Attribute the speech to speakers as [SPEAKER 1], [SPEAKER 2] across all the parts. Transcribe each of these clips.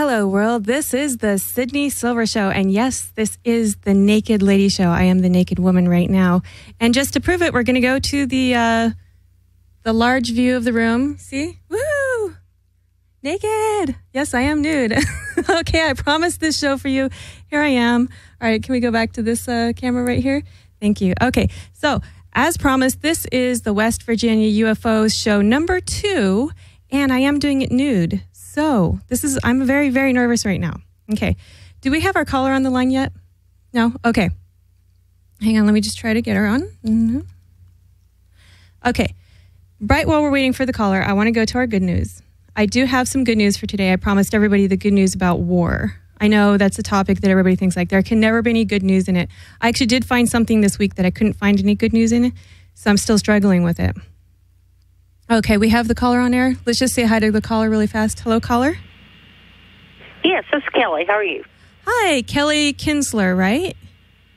[SPEAKER 1] Hello, world. This is the Sydney Silver Show. And yes, this is the Naked Lady Show. I am the naked woman right now. And just to prove it, we're going to go to the large view of the room. See? Woo! Naked. Yes, I am nude. Okay, I promised this show for you. Here I am. All right, can we go back to this camera right here? Thank you. Okay, so as promised, this is the West Virginia UFOs show number 2, and I am doing it nude. So I'm very, very nervous right now. Okay. Do we have our caller on the line yet? No? Okay. Hang on. Let me just try to get her on. Mm-hmm. Okay. Right while we're waiting for the caller, I want to go to our good news. I do have some good news for today. I promised everybody the good news about war. I know that's a topic that everybody thinks like there can never be any good news in it. I actually did find something this week that I couldn't find any good news in it, so I'm still struggling with it. Okay, we have the caller on air. Let's just say hi to the caller really fast. Hello, caller.
[SPEAKER 2] Yes, this is Kelly. How are you?
[SPEAKER 1] Hi, Kelly Kinsler, right?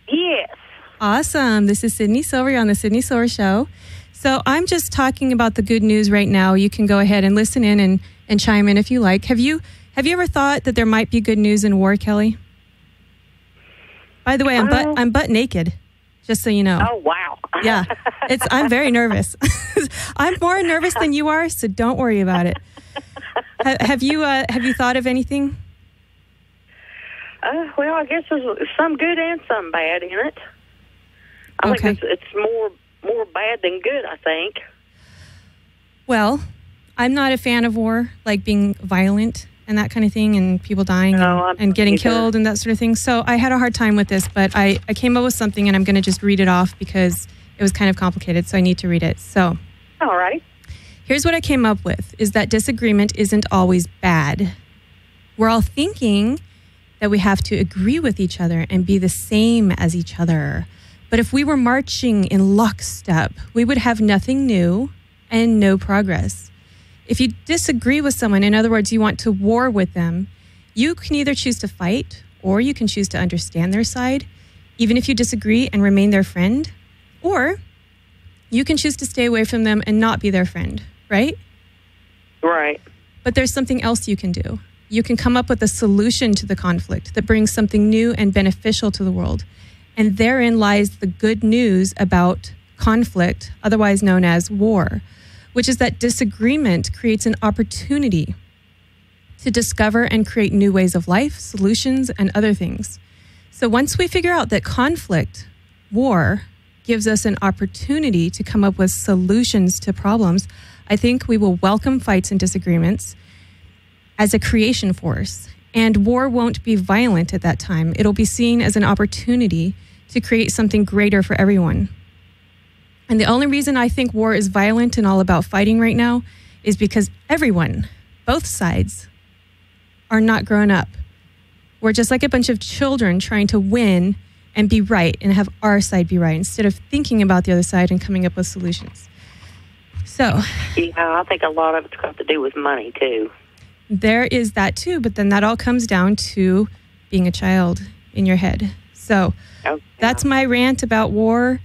[SPEAKER 2] Yes.
[SPEAKER 1] Awesome. This is Sydney Silver. You're on the Sydney Silver Show. So I'm just talking about the good news right now. You can go ahead and listen in and chime in if you like. Have you ever thought that there might be good news in war, Kelly? By the way, I'm butt naked, just so you know.
[SPEAKER 2] Oh, wow.
[SPEAKER 1] Yeah, I'm very nervous. I'm more nervous than you are, so don't worry about it. Have you thought of anything?
[SPEAKER 2] Well, I guess there's some good and some bad in it. I think it's more bad than good, I think.
[SPEAKER 1] Well, I'm not a fan of war, like being violent and that kind of thing, and people dying and getting killed and that sort of thing. So I had a hard time with this, but I came up with something, and I'm going to just read it off because it was kind of complicated, so I need to read it. So,
[SPEAKER 2] all right.
[SPEAKER 1] Here's what I came up with, is that disagreement isn't always bad. We're all thinking that we have to agree with each other and be the same as each other. But if we were marching in lockstep, we would have nothing new and no progress. If you disagree with someone, in other words, you want to war with them, you can either choose to fight or you can choose to understand their side, even if you disagree, and remain their friend. Or you can choose to stay away from them and not be their friend, right?
[SPEAKER 2] Right.
[SPEAKER 1] But there's something else you can do. You can come up with a solution to the conflict that brings something new and beneficial to the world. And therein lies the good news about conflict, otherwise known as war, which is that disagreement creates an opportunity to discover and create new ways of life, solutions, and other things. So once we figure out that conflict, war, gives us an opportunity to come up with solutions to problems, I think we will welcome fights and disagreements as a creation force. And war won't be violent at that time. It'll be seen as an opportunity to create something greater for everyone. And the only reason I think war is violent and all about fighting right now is because everyone, both sides, are not grown up. We're just like a bunch of children trying to win and be right and have our side be right instead of thinking about the other side and coming up with solutions. So,
[SPEAKER 2] yeah, I think a lot of it's got to do with money, too.
[SPEAKER 1] There is that, too, but then that all comes down to being a child in your head. So, That's my rant about war.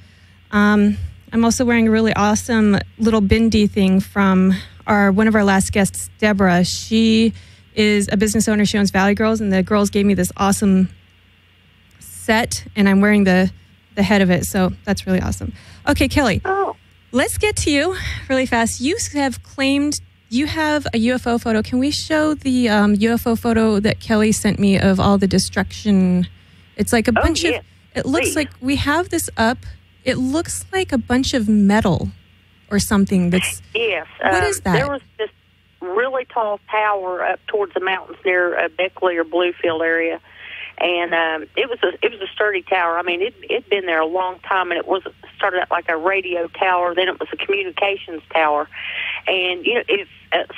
[SPEAKER 1] I'm also wearing a really awesome little bindi thing from one of our last guests, Deborah. She is a business owner. She owns Valley Girls, and the girls gave me this awesome set, and I'm wearing the head of it, so that's really awesome. Okay, Kelly, let's get to you really fast. You have claimed you have a UFO photo. Can we show the UFO photo that Kelly sent me of all the destruction? It's like a bunch of, it looks like we have this up. It looks like a bunch of metal or something that's... Yes. What is that?
[SPEAKER 2] There was this really tall tower up towards the mountains near Beckley or Bluefield area. And it was a sturdy tower. I mean, it'd been there a long time, and it started out like a radio tower. Then it was a communications tower. And if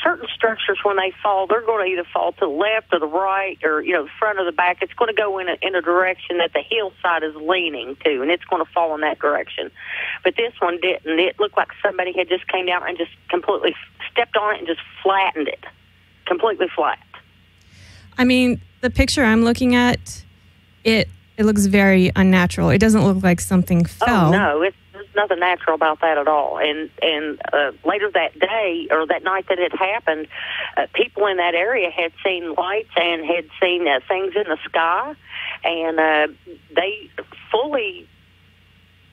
[SPEAKER 2] certain structures, when they fall, they're going to either fall to the left or the right, or the front or the back. It's going to go in a direction that the hillside is leaning to, and it's going to fall in that direction. But this one didn't. It looked like somebody had just came down and just completely stepped on it and just flattened it, completely flat.
[SPEAKER 1] I mean, the picture I'm looking at, it looks very unnatural. It doesn't look like something fell.
[SPEAKER 2] Oh, no. nothing natural about that at all. And later that day, or that night that it happened, people in that area had seen lights and had seen things in the sky, and they fully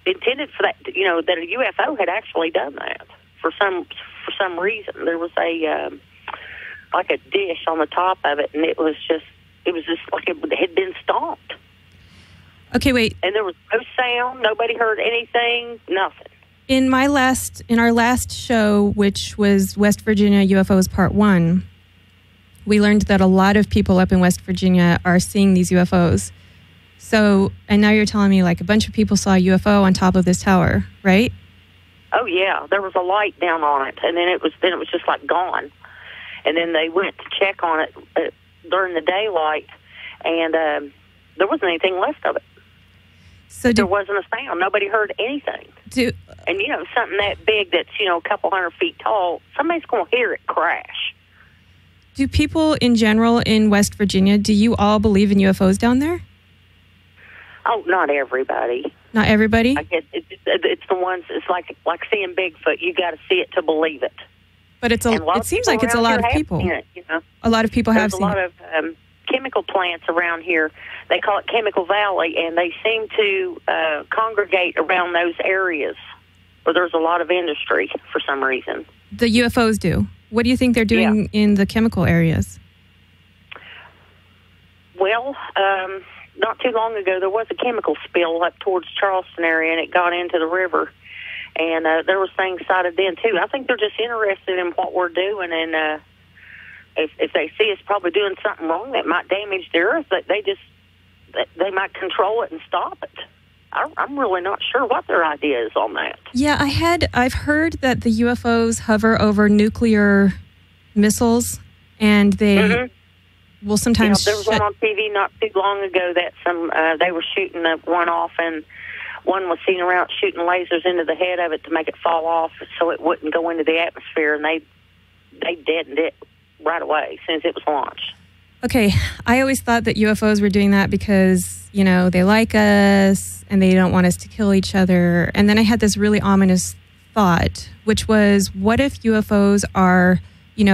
[SPEAKER 2] intended for that, that a UFO had actually done that for some reason. There was like a dish on the top of it, and it was just like it had been stomped.
[SPEAKER 1] Okay, wait.
[SPEAKER 2] And there was no sound. Nobody heard anything. Nothing.
[SPEAKER 1] In our last show, which was West Virginia UFOs Part 1, we learned that a lot of people up in West Virginia are seeing these UFOs. So, and now you're telling me like a bunch of people saw a UFO on top of this tower, right?
[SPEAKER 2] Oh yeah, there was a light down on it, and then it was just like gone. And then they went to check on it during the daylight, and there wasn't anything left of it. So there wasn't a sound. Nobody heard anything. And, something that big that's, a couple 100 feet tall, somebody's going to hear it crash.
[SPEAKER 1] Do people in general in West Virginia, do you all believe in UFOs down there?
[SPEAKER 2] Oh, not everybody.
[SPEAKER 1] Not everybody?
[SPEAKER 2] I guess it's the ones, it's like seeing Bigfoot. You got to see it to believe it.
[SPEAKER 1] But it seems like it's a lot of people. A lot of people have seen it.
[SPEAKER 2] There's a lot of chemical plants around here. They call it Chemical Valley, and they seem to congregate around those areas where there's a lot of industry for some reason.
[SPEAKER 1] The UFOs do. What do you think they're doing in the chemical areas?
[SPEAKER 2] Well, not too long ago, there was a chemical spill up towards Charleston area, and it got into the river. And there was things cited then, too. I think they're just interested in what we're doing, and if they see us probably doing something wrong that might damage the earth, they might control it and stop it. I'm really not sure what their idea is on that.
[SPEAKER 1] Yeah, I've heard that the UFOs hover over nuclear missiles, and they will sometimes.
[SPEAKER 2] There was one on TV not too long ago that they were shooting one off, and one was seen around shooting lasers into the head of it to make it fall off, so it wouldn't go into the atmosphere, and they deadened it right away as soon as it was launched.
[SPEAKER 1] Okay, I always thought that UFOs were doing that because, they like us and they don't want us to kill each other. And then I had this really ominous thought, which was, what if UFOs are,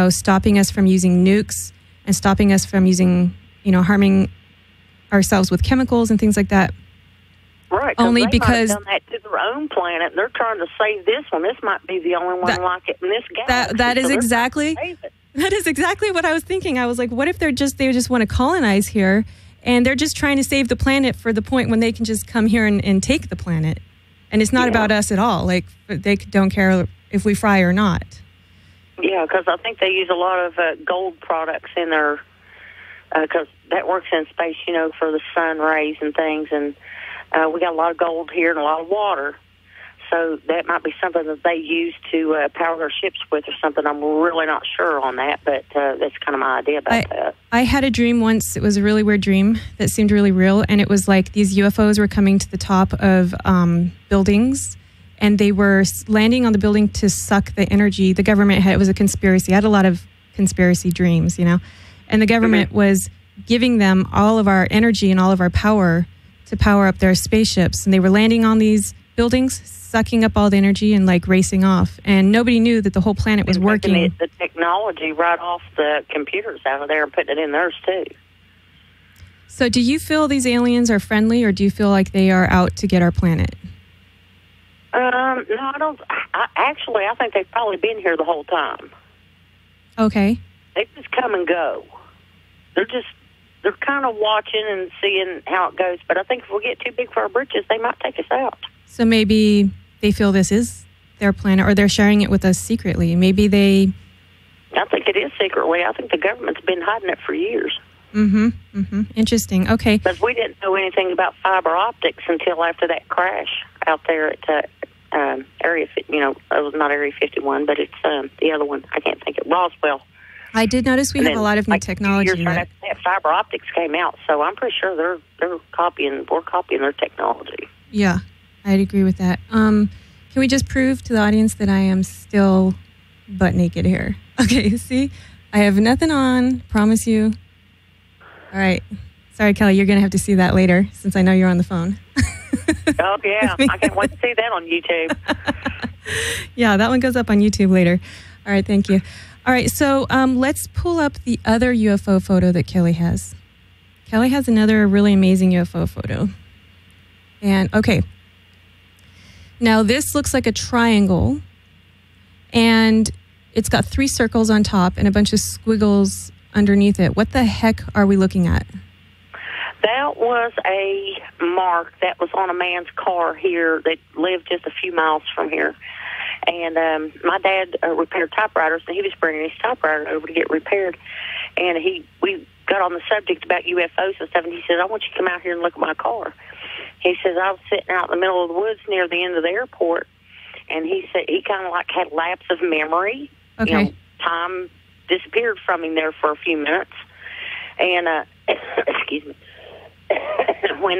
[SPEAKER 1] stopping us from using nukes and stopping us from using, harming ourselves with chemicals and things like that?
[SPEAKER 2] Right,
[SPEAKER 1] only
[SPEAKER 2] they
[SPEAKER 1] because
[SPEAKER 2] might have done that to their own planet, and they're trying to save this one. This might be the only one like it in this galaxy.
[SPEAKER 1] That is exactly what I was thinking. I was like, what if they just want to colonize here, and they're just trying to save the planet for the point when they can just come here and take the planet, and it's not about us at all. Like, they don't care if we fry or not.
[SPEAKER 2] Yeah, because I think they use a lot of gold products in their, because that works in space, for the sun rays and things, and we got a lot of gold here and a lot of water. So that might be something that they use to power their ships with or something. I'm really not sure on that, but that's kind of my idea about that. I
[SPEAKER 1] had a dream once. It was a really weird dream that seemed really real, and it was like these UFOs were coming to the top of buildings, and they were landing on the building to suck the energy. The government it was a conspiracy. I had a lot of conspiracy dreams, and the government was giving them all of our energy and all of our power to power up their spaceships, and they were landing on these buildings, sucking up all the energy and like racing off, and nobody knew that the whole planet was working.
[SPEAKER 2] The technology right off the computers out of there and putting it in theirs too.
[SPEAKER 1] So do you feel these aliens are friendly, or do you feel like they are out to get our planet?
[SPEAKER 2] No, I don't. I think they've probably been here the whole time.
[SPEAKER 1] Okay.
[SPEAKER 2] They just come and go. They're kind of watching and seeing how it goes, but I think if we get too big for our britches, they might take us out.
[SPEAKER 1] So maybe they feel this is their planet, or they're sharing it with us secretly. Maybe they...
[SPEAKER 2] I think it is secretly. I think the government's been hiding it for years.
[SPEAKER 1] Interesting. Okay.
[SPEAKER 2] Because we didn't know anything about fiber optics until after that crash out there at Area... it was not Area 51, but it's the other one. I can't think of Roswell.
[SPEAKER 1] I did notice we have a lot of new technology.
[SPEAKER 2] Years right after that, fiber optics came out, so I'm pretty sure we're copying their technology.
[SPEAKER 1] Yeah, I'd agree with that. Can we just prove to the audience that I am still butt naked here? Okay, see? I have nothing on, promise you. All right. Sorry, Kelly, you're going to have to see that later since I know you're on the phone.
[SPEAKER 2] Oh, yeah. I can't wait to see that on YouTube.
[SPEAKER 1] Yeah, that one goes up on YouTube later. All right, thank you. All right, so let's pull up the other UFO photo that Kelly has. Kelly has another really amazing UFO photo. And, okay. Now, this looks like a triangle, and it's got 3 circles on top and a bunch of squiggles underneath it. What the heck are we looking at?
[SPEAKER 2] That was a mark that was on a man's car here that lived just a few miles from here. And my dad repaired typewriters, and he was bringing his typewriter over to get repaired. And we got on the subject about UFOs and stuff, and he said, I want you to come out here and look at my car. He says, I was sitting out in the middle of the woods near the end of the airport, and he said he kind of like had a lapse of memory.
[SPEAKER 1] Okay.
[SPEAKER 2] You know, time disappeared from him there for a few minutes. And, excuse me, when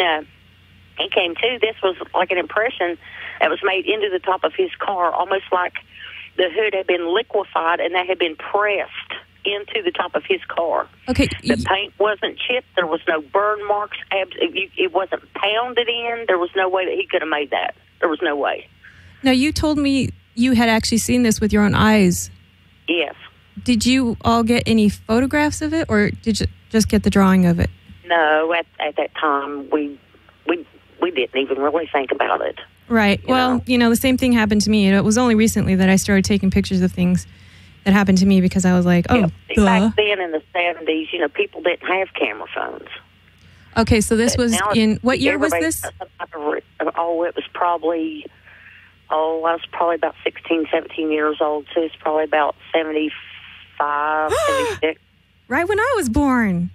[SPEAKER 2] he came to, this was like an impression that was made into the top of his car, almost like the hood had been liquefied and that had been pressed into the top of his car.
[SPEAKER 1] Okay.
[SPEAKER 2] The paint wasn't chipped. There was no burn marks. It wasn't pounded in. There was no way that he could have made that. There was no way.
[SPEAKER 1] Now, you told me you had actually seen this with your own eyes.
[SPEAKER 2] Yes.
[SPEAKER 1] Did you all get any photographs of it, or did you just get the drawing of it?
[SPEAKER 2] No, at that time, we didn't even really think about it.
[SPEAKER 1] Right. Well, the same thing happened to me. It was only recently that I started taking pictures of things that happened to me because I was like, oh, duh.
[SPEAKER 2] Back then in the 70s, people didn't have camera phones.
[SPEAKER 1] Okay, so this was in, what year was this?
[SPEAKER 2] It was probably, I was probably about 16, 17 years old, so it's probably about 75, 76.
[SPEAKER 1] Right when I was born.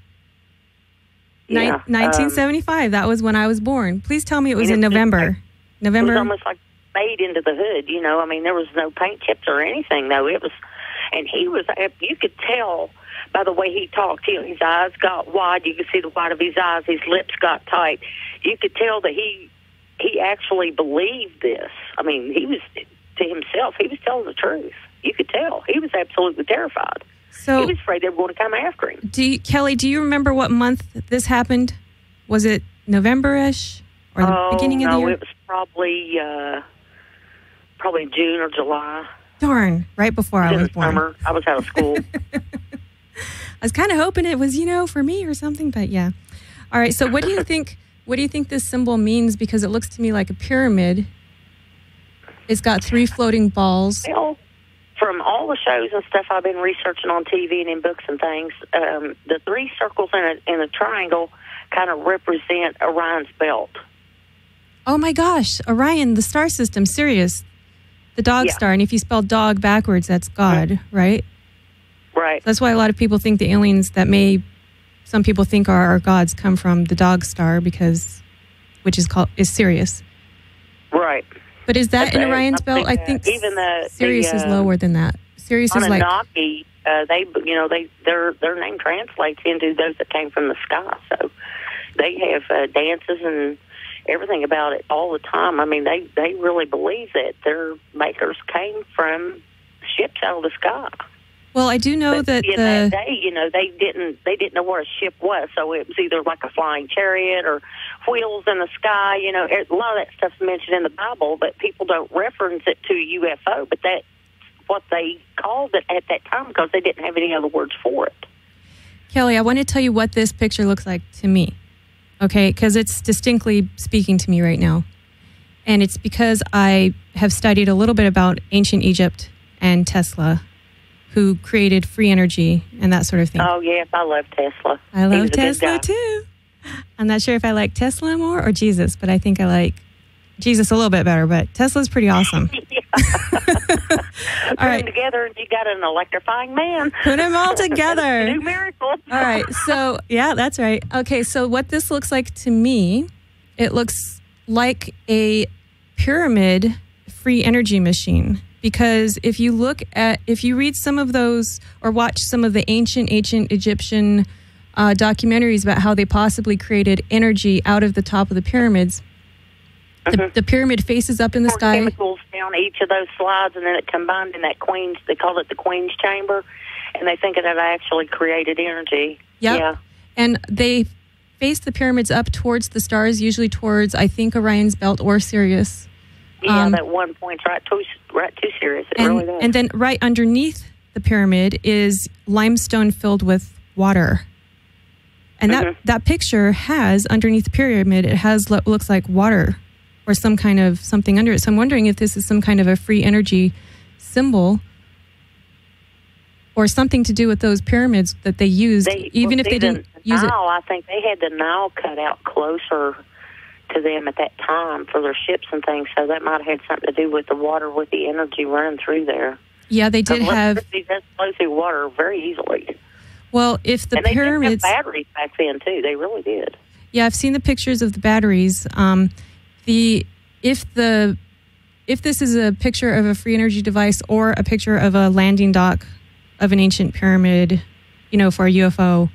[SPEAKER 2] Yeah.
[SPEAKER 1] 1975, that was when I was born. Please tell me it was in November. November?
[SPEAKER 2] It was almost like made into the hood, there was no paint chips or anything, though. It was, and he was, you could tell by the way he talked. His eyes got wide. You could see the white of his eyes. His lips got tight. You could tell that he actually believed this. He was, to himself, he was telling the truth. You could tell. He was absolutely terrified.
[SPEAKER 1] So,
[SPEAKER 2] he was afraid they were going to come after him.
[SPEAKER 1] Kelly, do you remember what month this happened? Was it November-ish or the beginning of the year?
[SPEAKER 2] No, it was probably June or July.
[SPEAKER 1] Darn, right before I was born.
[SPEAKER 2] Summer. I was out of school.
[SPEAKER 1] I was kind of hoping it was, for me or something, but yeah. All right, so what do you think this symbol means? Because it looks to me like a pyramid. It's got 3 floating balls.
[SPEAKER 2] Well, from all the shows and stuff I've been researching on TV and in books and things, the 3 circles in a triangle kind of represent Orion's belt.
[SPEAKER 1] Oh my gosh, Orion, the star system, Sirius, the dog star. And if you spell dog backwards, that's God, right?
[SPEAKER 2] Right.
[SPEAKER 1] That's why a lot of people think the aliens that some people think are our gods come from the dog star, which is Sirius.
[SPEAKER 2] Right.
[SPEAKER 1] But is that in Orion's belt? I think
[SPEAKER 2] even
[SPEAKER 1] Sirius is lower than that. Sirius is like
[SPEAKER 2] Anunnaki. Their name translates into those that came from the sky. So they have dances and everything about it all the time. They really believe that their makers came from ships out of the sky.
[SPEAKER 1] Well, I do know that
[SPEAKER 2] in that day, they didn't know what a ship was, so it was either like a flying chariot or wheels in the sky. A lot of that stuff's mentioned in the Bible, but people don't reference it to UFO. But that's what they called it at that time because they didn't have any other words for it.
[SPEAKER 1] Kelly, I want to tell you what this picture looks like to me, okay? Because it's distinctly speaking to me right now. And it's because I have studied a little bit about ancient Egypt and Tesla, who created free energy and that sort of thing.
[SPEAKER 2] Oh, yes, I love Tesla.
[SPEAKER 1] I love Tesla, too. I'm not sure if I like Tesla more or Jesus, but I think I like Jesus a little bit better, but Tesla's pretty awesome.
[SPEAKER 2] All right. Put them together and you got an electrifying man.
[SPEAKER 1] Put them all together.
[SPEAKER 2] New miracle.
[SPEAKER 1] All right. So, yeah, that's right. Okay, so what this looks like to me, it looks like a pyramid free energy machine. Because if you read some of those or watch some of the ancient Egyptian documentaries about how they possibly created energy out of the top of the pyramids, the pyramid faces up in the sky.
[SPEAKER 2] Chemicals down each of those slides, and then it combined in that they call it the Queen's Chamber, and they think that it actually created energy.
[SPEAKER 1] Yep. Yeah. And they face the pyramids up towards the stars, usually towards, I think, Orion's Belt or Sirius.
[SPEAKER 2] Yeah, that one point's right to Sirius. It really does.
[SPEAKER 1] And then right underneath the pyramid is limestone filled with water. And that picture has, underneath the pyramid, it has what looks like water or some kind of something under it. So I'm wondering if this is some kind of a free energy symbol or something to do with those pyramids that they used, even if they didn't use it.
[SPEAKER 2] I think they had the Nile cut out closer to them at that time for their ships and things, so that might have had something to do with the water, with the energy running through there.
[SPEAKER 1] Yeah, they did have...
[SPEAKER 2] Electricity does flow through water very easily.
[SPEAKER 1] Well, if the pyramids...
[SPEAKER 2] they did have batteries back then, too. They really did.
[SPEAKER 1] Yeah, I've seen the pictures of the batteries. If this is a picture of a free energy device or a picture of a landing dock of an ancient pyramid, for a UFO,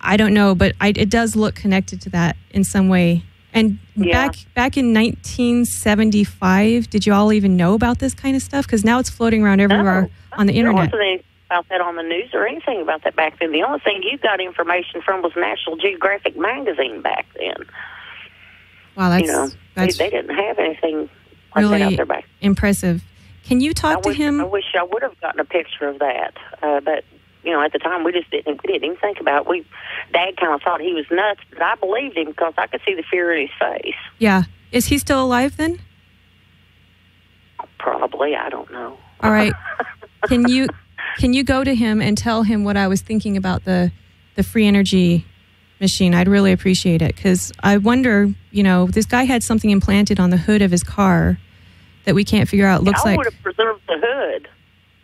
[SPEAKER 1] I don't know, but it does look connected to that in some way. And back in 1975, did you all even know about this kind of stuff? Because now it's floating around everywhere on the internet.
[SPEAKER 2] There wasn't anything about that on the news or anything about that back then. The only thing you got information from was National Geographic magazine back then.
[SPEAKER 1] Wow, that's
[SPEAKER 2] they didn't have anything like
[SPEAKER 1] really
[SPEAKER 2] that out there back then.
[SPEAKER 1] Impressive. Can you talk to him?
[SPEAKER 2] I wish I would have gotten a picture of that, but at the time we didn't even think about it. Dad kind of thought he was nuts, but I believed him because I could see the fear in his face.
[SPEAKER 1] Yeah, is he still alive then?
[SPEAKER 2] Probably, I don't know.
[SPEAKER 1] All right, can you go to him and tell him what I was thinking about the free energy machine? I'd really appreciate it, because I wonder, this guy had something implanted on the hood of his car that we can't figure out.
[SPEAKER 2] I would have preserved the hood.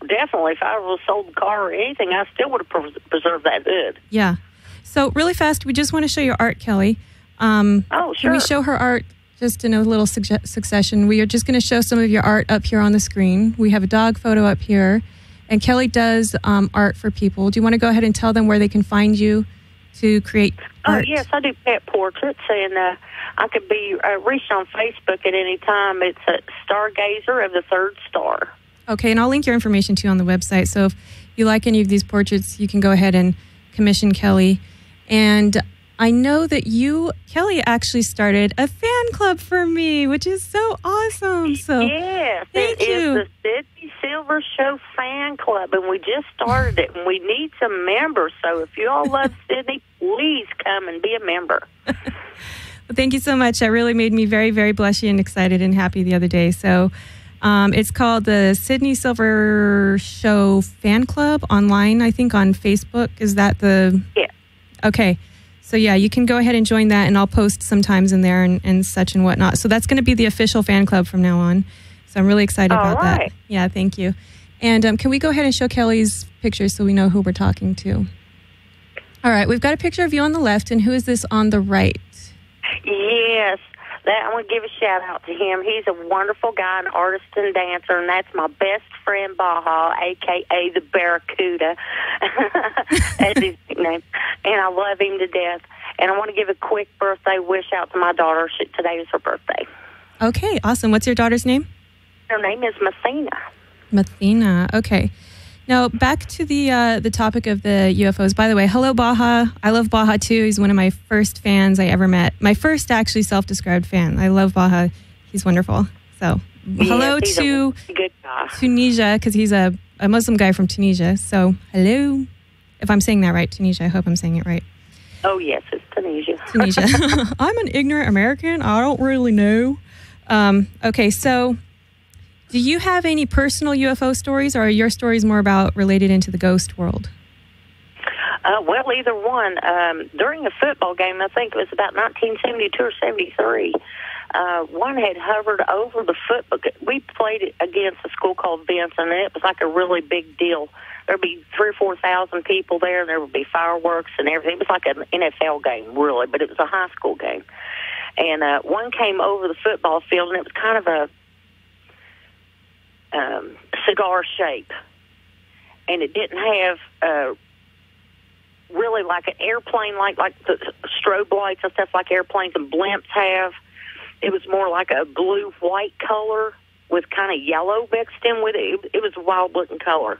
[SPEAKER 2] Definitely. If I was sold the car or anything, I still would have preserved that hood.
[SPEAKER 1] Yeah. So really fast, we just want to show your art, Kelly.
[SPEAKER 2] Sure.
[SPEAKER 1] Can we show her art just in a little succession? We are just going to show some of your art up here on the screen. We have a dog photo up here, and Kelly does art for people. Do you want to go ahead and tell them where they can find you to create art?
[SPEAKER 2] Yes, I do pet portraits, and I could be reached on Facebook at any time. It's a Stargazer of the Third Star.
[SPEAKER 1] Okay, and I'll link your information to you on the website. So if you like any of these portraits, you can go ahead and commission Kelly. And I know that Kelly, actually started a fan club for me, which is so awesome. So
[SPEAKER 2] yes,
[SPEAKER 1] thank you.
[SPEAKER 2] It's the Sydney Silver Show fan club, and we just started it, and we need some members. So if you all love Sydney, please come and be a member.
[SPEAKER 1] Well, thank you so much. That really made me very, very blushy and excited and happy the other day. So it's called the Sydney Silver Show Fan Club online, I think, on Facebook. Is that the...
[SPEAKER 2] Yeah.
[SPEAKER 1] Okay. So, yeah, you can go ahead and join that, and I'll post sometimes in there and such and whatnot. So that's going to be the official fan club from now on. So I'm really excited about that. Yeah, thank you. And can we go ahead and show Kelly's picture so we know who we're talking to? All right. We've got a picture of you on the left, and who is this on the right?
[SPEAKER 2] Yes. I want to give a shout-out to him. He's a wonderful guy, an artist and dancer, and that's my best friend, Baja, a.k.a. the Barracuda. That's his nickname. And I love him to death. And I want to give a quick birthday wish out to my daughter. Today is her birthday.
[SPEAKER 1] Okay, awesome. What's your daughter's name?
[SPEAKER 2] Her name is Mathena.
[SPEAKER 1] Mathena, okay. Now, back to the topic of the UFOs. By the way, hello, Baja. I love Baja, too. He's one of my first fans I ever met. My first, actually, self-described fan. I love Baja. He's wonderful. So, hello to Tunisia, because he's a Muslim guy from Tunisia. So, hello. If I'm saying that right, Tunisia. I hope I'm saying it right.
[SPEAKER 2] Oh, yes, it's Tunisia.
[SPEAKER 1] Tunisia. I'm an ignorant American. I don't really know. Okay, so... do you have any personal UFO stories, or are your stories more related into the ghost world?
[SPEAKER 2] Well, either one. During a football game, I think it was about 1972 or 73, one had hovered over the football. We played against a school called Benson, and it was like a really big deal. There would be 3,000 or 4,000 people there, and there would be fireworks and everything. It was like an NFL game, really, but it was a high school game. And one came over the football field, and it was kind of a cigar shape, and it didn't have really like an airplane, like the strobe lights and stuff like airplanes and blimps have. It was more like a blue-white color with kind of yellow mixed in with it. It was a wild-looking color,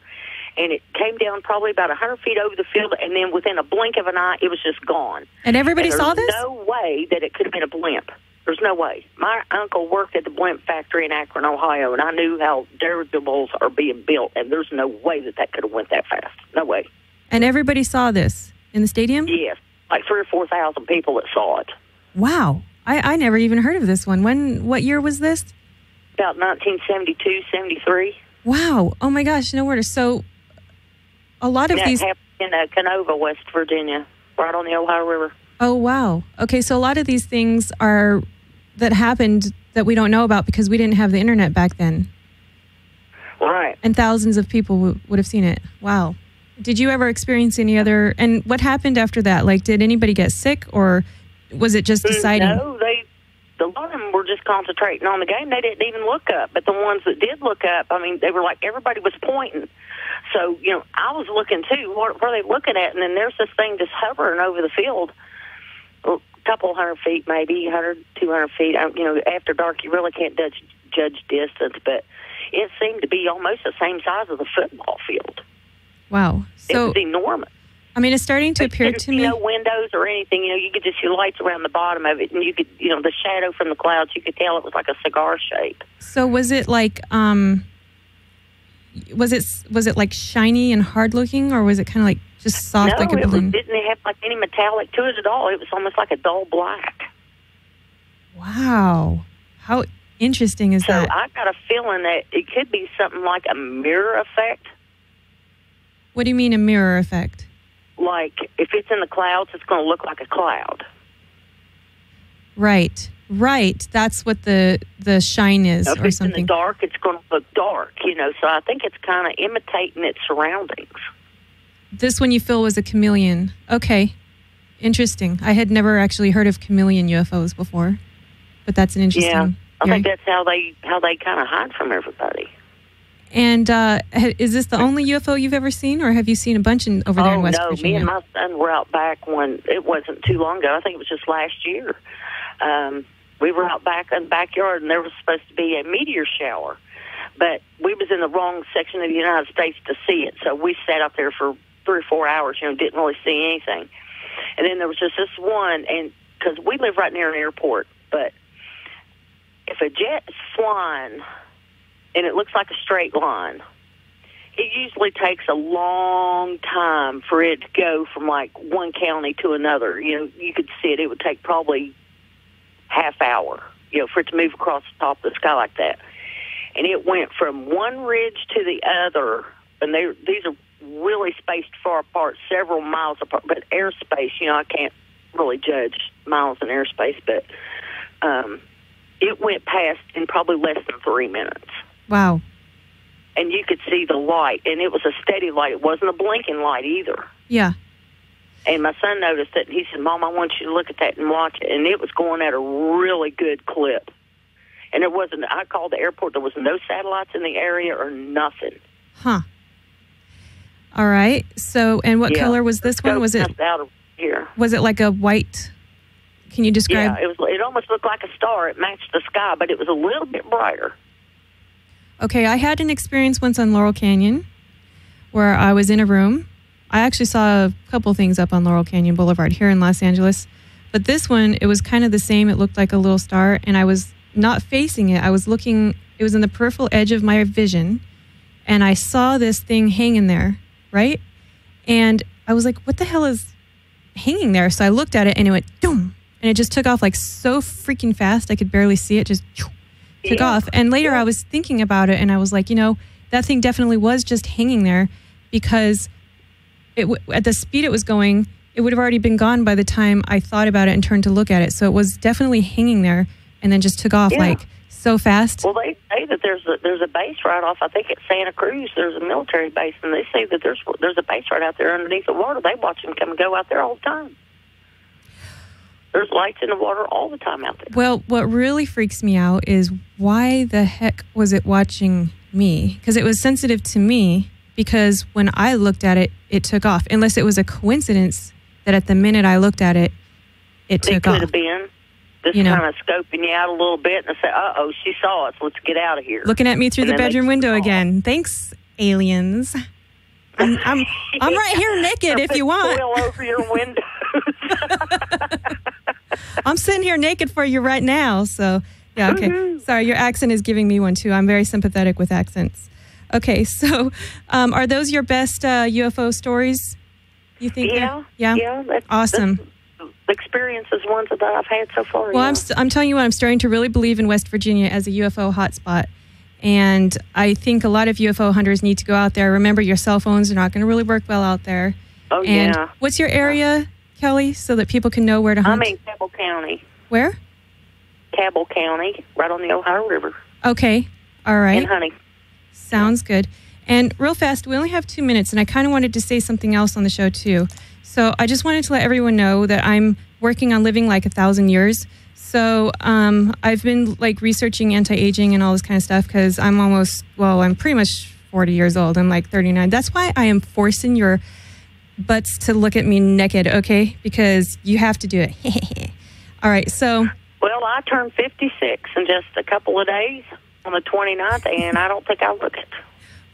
[SPEAKER 2] and it came down probably about 100 feet over the field, and then within a blink of an eye, it was just gone.
[SPEAKER 1] And everybody saw this?
[SPEAKER 2] There's no way that it could have been a blimp. There's no way. My uncle worked at the blimp factory in Akron, Ohio, and I knew how dirigibles are being built, and there's no way that could have went that fast. No way.
[SPEAKER 1] And everybody saw this in the stadium?
[SPEAKER 2] Yes, like 3,000 or 4,000 people that saw it.
[SPEAKER 1] Wow. I never even heard of this one. What year was this?
[SPEAKER 2] About 1972, 73.
[SPEAKER 1] Wow. Oh, my gosh. No wonder. So a lot of these...
[SPEAKER 2] That happened in Canova, West Virginia, right on the Ohio River.
[SPEAKER 1] Oh, wow. Okay, so a lot of these things that happened that we don't know about because we didn't have the internet back then.
[SPEAKER 2] Right.
[SPEAKER 1] And thousands of people would have seen it. Wow. Did you ever experience any other... And what happened after that? Like, did anybody get sick, or was it just deciding?
[SPEAKER 2] No, a lot of them were just concentrating on the game. They didn't even look up. But the ones that did look up, I mean, they were like, everybody was pointing. So, I was looking too. What were they looking at? And then there's this thing just hovering over the field, a couple hundred feet, maybe 100, 200 feet. After dark, you really can't judge distance, but it seemed to be almost the same size as a football field.
[SPEAKER 1] Wow. So,
[SPEAKER 2] it was enormous.
[SPEAKER 1] I mean, it's starting to appear to me...
[SPEAKER 2] No windows or anything. You could just see lights around the bottom of it, and you could, the shadow from the clouds, you could tell it was like a cigar shape.
[SPEAKER 1] So was it like, was it like shiny and hard looking, or was it kind of like just soft like a balloon?
[SPEAKER 2] No, it didn't have like any metallic to it at all. It was almost like a dull black.
[SPEAKER 1] Wow. How interesting is that?
[SPEAKER 2] So I got a feeling that it could be something like a mirror effect.
[SPEAKER 1] What do you mean a mirror effect?
[SPEAKER 2] Like, if it's in the clouds, it's going to look like a cloud.
[SPEAKER 1] Right. That's what the shine is,
[SPEAKER 2] if
[SPEAKER 1] or
[SPEAKER 2] it's
[SPEAKER 1] something.
[SPEAKER 2] In the dark, it's going to look dark, So I think it's kind of imitating its surroundings.
[SPEAKER 1] This one you feel was a chameleon. Okay. Interesting. I had never actually heard of chameleon UFOs before, but that's an interesting...
[SPEAKER 2] Yeah, I think that's how they kind of hide from everybody.
[SPEAKER 1] And is this the only UFO you've ever seen, or have you seen a bunch over there in West Virginia?
[SPEAKER 2] Me and my son were out back when it wasn't too long ago. I think it was just last year. We were out back in the backyard, and there was supposed to be a meteor shower, but we was in the wrong section of the United States to see it, so we sat up there for 3 or 4 hours, didn't really see anything. And then there was just this one, and because we live right near an airport, but if a jet is flying and it looks like a straight line, it usually takes a long time for it to go from like one county to another. You could see it. It would take probably half hour, for it to move across the top of the sky like that. And it went from one ridge to the other, and these are really spaced far apart, several miles apart. But airspace, I can't really judge miles in airspace, but it went past in probably less than 3 minutes.
[SPEAKER 1] Wow.
[SPEAKER 2] And you could see the light, and it was a steady light. It wasn't a blinking light either.
[SPEAKER 1] Yeah.
[SPEAKER 2] And my son noticed it, and he said, Mom, I want you to look at that and watch it. And it was going at a really good clip. And I called the airport, there was no satellites in the area or nothing.
[SPEAKER 1] Huh. All right. So, and what color was this one? Was it
[SPEAKER 2] out of here?
[SPEAKER 1] Was it like a white? Can you describe?
[SPEAKER 2] Yeah, it almost looked like a star. It matched the sky, but it was a little bit brighter.
[SPEAKER 1] Okay, I had an experience once on Laurel Canyon where I was in a room. I actually saw a couple things up on Laurel Canyon Boulevard here in Los Angeles. But this one, it was kind of the same. It looked like a little star, and I was not facing it. I was looking, it was in the peripheral edge of my vision, and I saw this thing hanging there, right? And I was like, what the hell is hanging there? So I looked at it, and it went, doom, and it just took off like so freaking fast. I could barely see it, just took off. And later I was thinking about it, and I was like, that thing definitely was just hanging there, because at the speed it was going, it would have already been gone by the time I thought about it and turned to look at it. So it was definitely hanging there and then just took off like so fast.
[SPEAKER 2] Well, they say that there's a base right off, I think at Santa Cruz, there's a military base, and they say that there's a base right out there underneath the water. They watch them come and go out there all the time. There's lights in the water all the time out there.
[SPEAKER 1] Well, what really freaks me out is why the heck was it watching me? Because it was sensitive to me, because when I looked at it, it took off. Unless it was a coincidence that at the minute I looked at it, it took off.
[SPEAKER 2] It could have been. Just kind of scoping you out a little bit and say, uh-oh, she saw us. Let's get out of here.
[SPEAKER 1] Looking at me through the bedroom window again. Thanks, aliens. I'm right here naked if you want.
[SPEAKER 2] Oil over your windows.
[SPEAKER 1] I'm sitting here naked for you right now. So, yeah, okay.
[SPEAKER 2] Mm-hmm.
[SPEAKER 1] Sorry, your accent is giving me one, too. I'm very sympathetic with accents. Okay, so are those your best UFO stories, you think?
[SPEAKER 2] Yeah.
[SPEAKER 1] That's awesome.
[SPEAKER 2] The experiences, ones that I've had so far.
[SPEAKER 1] Well, I'm telling you what, I'm starting to really believe in West Virginia as a UFO hotspot. And I think a lot of UFO hunters need to go out there. Remember, your cell phones are not going to really work well out there.
[SPEAKER 2] Oh,
[SPEAKER 1] and
[SPEAKER 2] yeah.
[SPEAKER 1] What's your area, Kelly, so that people can know where to hunt?
[SPEAKER 2] I'm in Cabell County.
[SPEAKER 1] Where?
[SPEAKER 2] Cabell County, right on the Ohio River.
[SPEAKER 1] Okay. All right.
[SPEAKER 2] In Honey.
[SPEAKER 1] Sounds good. And real fast, we only have 2 minutes, and I kind of wanted to say something else on the show, too. So I just wanted to let everyone know that I'm working on living like 1,000 years. So I've been like researching anti-aging and all this kind of stuff because I'm pretty much 40 years old. I'm like 39. That's why I am forcing your butts to look at me naked, okay? Because you have to do it. All right, so...
[SPEAKER 2] Well, I turned 56 in just a couple of days on the 29th, and I don't think I'll look it.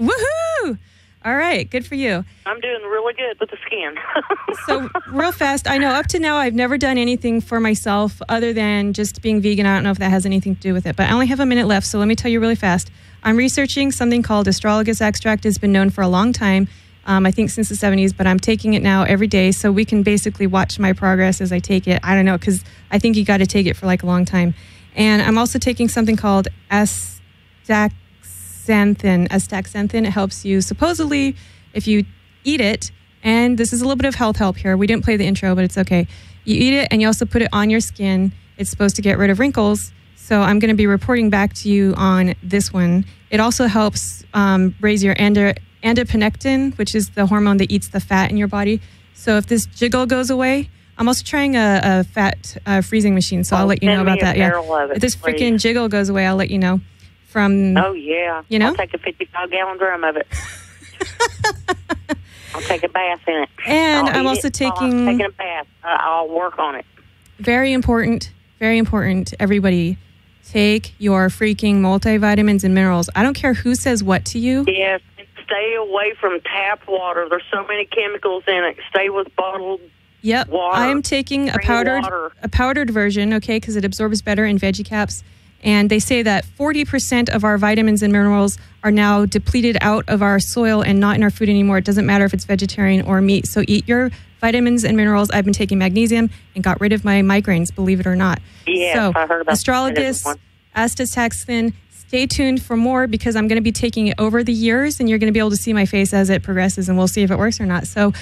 [SPEAKER 1] Woohoo! All right, good for you.
[SPEAKER 2] I'm doing really good with the skin.
[SPEAKER 1] So, real fast, I know up to now I've never done anything for myself other than just being vegan. I don't know if that has anything to do with it, but I only have a minute left, so let me tell you really fast. I'm researching something called astragalus extract. It's been known for a long time, I think since the 70s, but I'm taking it now every day, so we can basically watch my progress as I take it. I don't know, because I think you got to take it for like a long time. And I'm also taking something called astaxanthin. It helps you, supposedly, if you eat it, and this is a little bit of health help here. We didn't play the intro, but it's okay. You eat it, and you also put it on your skin. It's supposed to get rid of wrinkles. So I'm going to be reporting back to you on this one. It also helps raise your adiponectin, which is the hormone that eats the fat in your body. So if this jiggle goes away, I'm also trying a fat freezing machine, so I'll let you know about that. Yeah, if this freaking jiggle goes away, I'll let you know.
[SPEAKER 2] Oh, yeah.
[SPEAKER 1] You know?
[SPEAKER 2] I'll take a 55-gallon drum of it. I'll take a bath in it.
[SPEAKER 1] And I'm also taking...
[SPEAKER 2] I'm taking a bath. I'll work on it.
[SPEAKER 1] Very important, everybody. Take your freaking multivitamins and minerals. I don't care who says what to you.
[SPEAKER 2] Yes, and stay away from tap water. There's so many chemicals in it. Stay with bottled water.
[SPEAKER 1] I am taking a powdered version, okay, because it absorbs better in veggie caps. And they say that 40% of our vitamins and minerals are now depleted out of our soil and not in our food anymore. It doesn't matter if it's vegetarian or meat. So eat your vitamins and minerals. I've been taking magnesium and got rid of my migraines, believe it or not.
[SPEAKER 2] Yes,
[SPEAKER 1] so,
[SPEAKER 2] I heard about
[SPEAKER 1] astragalus, astaxanthin. Stay tuned for more because I'm going to be taking it over the years, and you're going to be able to see my face as it progresses, and we'll see if it works or not. So,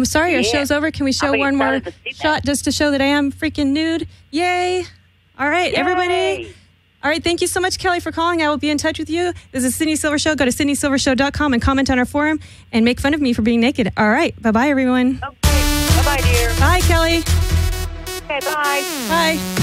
[SPEAKER 1] sorry, our show's over. Can we show one more shot just to show that I am freaking nude? Yay! All right, everybody. All right, thank you so much, Kelly, for calling. I will be in touch with you. This is Sydney Silver Show. Go to sydneysilvershow.com and comment on our forum and make fun of me for being naked. All right, bye-bye, everyone.
[SPEAKER 2] Okay, bye-bye, dear.
[SPEAKER 1] Bye, Kelly.
[SPEAKER 2] Okay, bye.
[SPEAKER 1] Bye.